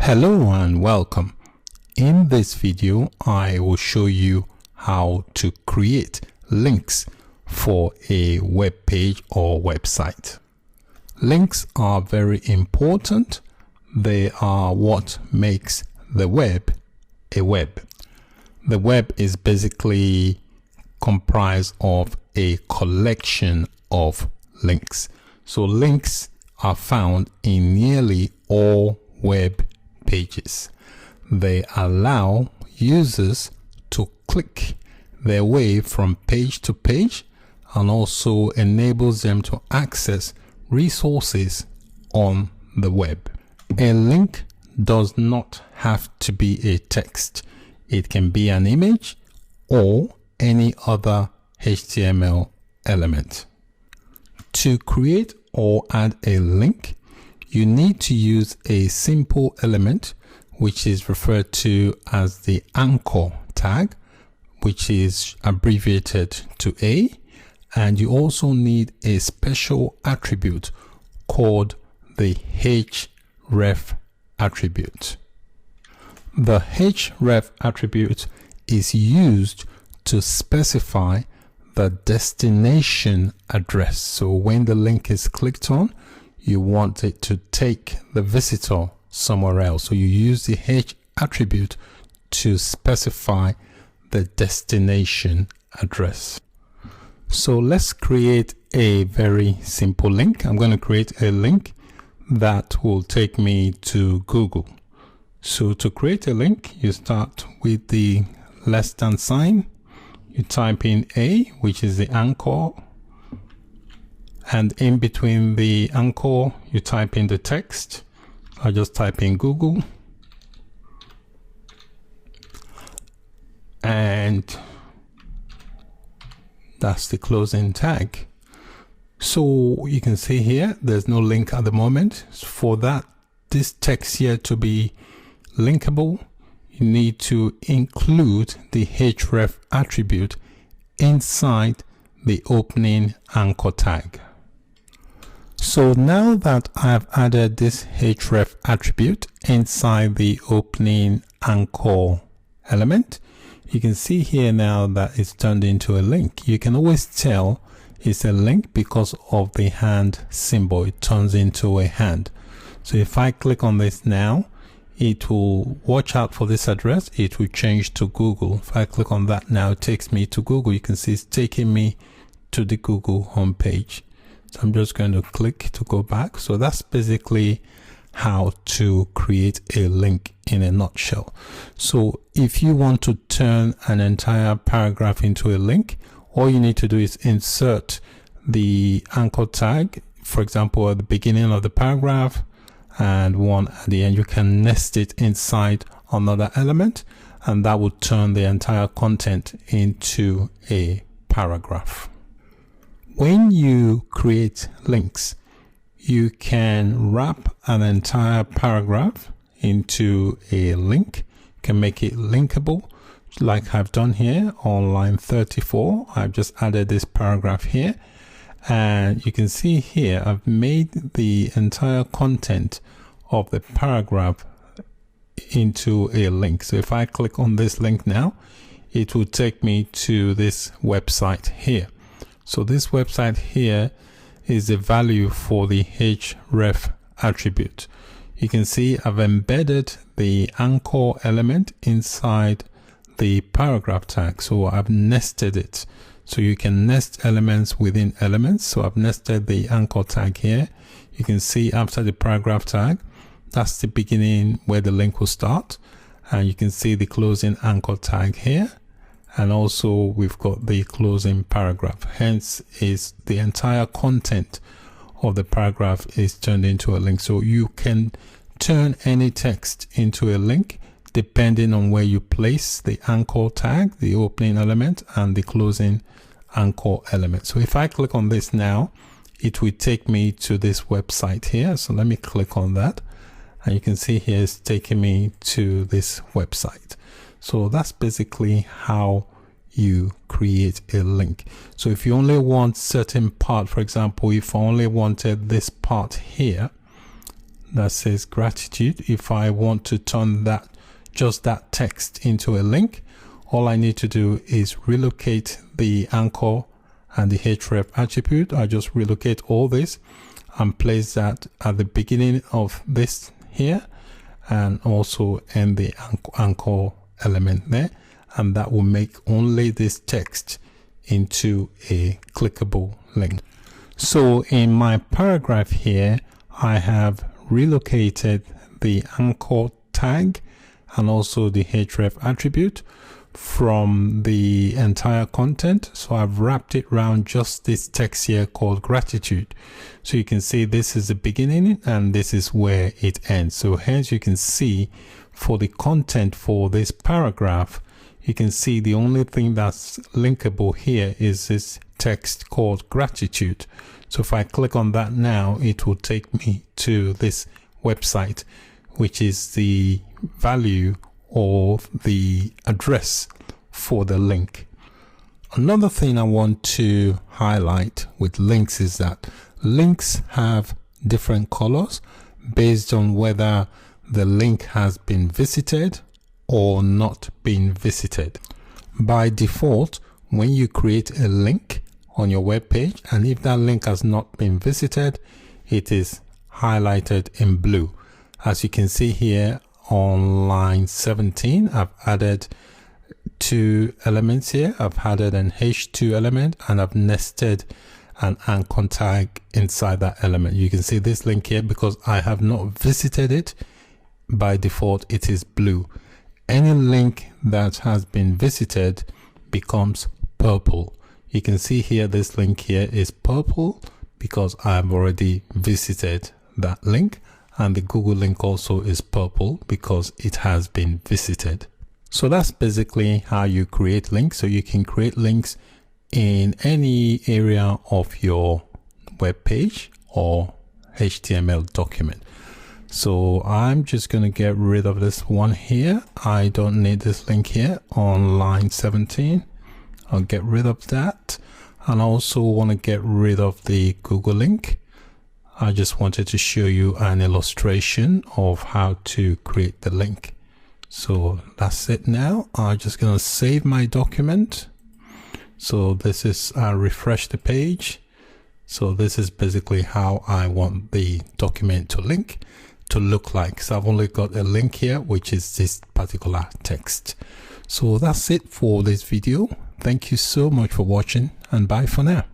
Hello and welcome. In this video, I will show you how to create links for a web page or website. Links are very important. They are what makes the web a web. The web is basically comprised of a collection of links. So links are found in nearly all web pages. They allow users to click their way from page to page and also enables them to access resources on the web. A link does not have to be a text. It can be an image or any other HTML element. To create or add a link, you need to use a simple element which is referred to as the anchor tag, which is abbreviated to A, and you also need a special attribute called the href attribute. The href attribute is used to specify the destination address. So when the link is clicked on, you want it to take the visitor somewhere else. So you use the h attribute to specify the destination address. So let's create a very simple link. I'm going to create a link that will take me to Google. So to create a link, you start with the less than sign. You type in A, which is the anchor, and in between the anchor, you type in the text. I'll just type in Google, and that's the closing tag. So you can see here, there's no link at the moment. For this text here to be linkable, you need to include the href attribute inside the opening anchor tag. So now that I've added this href attribute inside the opening anchor element, you can see here now that it's turned into a link. You can always tell it's a link because of the hand symbol. It turns into a hand. So if I click on this now, it will watch out for this address. It will change to Google. If I click on that now, it takes me to Google. You can see it's taking me to the Google homepage. So I'm just going to click to go back. So that's basically how to create a link in a nutshell. So if you want to turn an entire paragraph into a link, all you need to do is insert the anchor tag, for example, at the beginning of the paragraph and one at the end. You can nest it inside another element, and that will turn the entire content into a paragraph. When you create links, you can wrap an entire paragraph into a link. You can make it linkable, like I've done here on line 34. I've just added this paragraph here, and you can see here I've made the entire content of the paragraph into a link. So if I click on this link now, it will take me to this website here. So this website here is the value for the href attribute. You can see I've embedded the anchor element inside the paragraph tag. So I've nested it. So you can nest elements within elements. So I've nested the anchor tag here. You can see after the paragraph tag, that's the beginning where the link will start. And you can see the closing anchor tag here. And also we've got the closing paragraph. Hence is the entire content of the paragraph is turned into a link. So you can turn any text into a link depending on where you place the anchor tag, the opening element, and the closing anchor element. So if I click on this now, it will take me to this website here. So let me click on that, and you can see here it's taking me to this website. So that's basically how you create a link. So if you only want certain part, for example, if I only wanted this part here, that says gratitude. If I want to turn that, just that text into a link, all I need to do is relocate the anchor and the href attribute. I just relocate all this and place that at the beginning of this here, and also in the anchor element there, and that will make only this text into a clickable link. So in my paragraph here, I have relocated the anchor tag and also the href attribute from the entire content. So I've wrapped it around just this text here called gratitude. So you can see this is the beginning and this is where it ends. So hence you can see for the content for this paragraph, you can see the only thing that's linkable here is this text called gratitude. So if I click on that now, it will take me to this website, which is the value or the address for the link. Another thing I want to highlight with links is that links have different colors based on whether the link has been visited or not been visited. By default, when you create a link on your web page, and if that link has not been visited, it is highlighted in blue. As you can see here on line 17, I've added two elements here. I've added an H2 element and I've nested an anchor tag inside that element. You can see this link here because I have not visited it. By default, it is blue. Any link that has been visited becomes purple. You can see here this link here is purple because I've already visited that link, and the Google link also is purple because it has been visited. So that's basically how you create links. So you can create links in any area of your web page or HTML document. So I'm just going to get rid of this one here. I don't need this link here on line 17. I'll get rid of that. And I also want to get rid of the Google link. I just wanted to show you an illustration of how to create the link. So that's it now. I'm just going to save my document. So this is, refresh the page. So this is basically how I want the document to look like. So I've only got a link here, which is this particular text. So that's it for this video. Thank you so much for watching, and bye for now.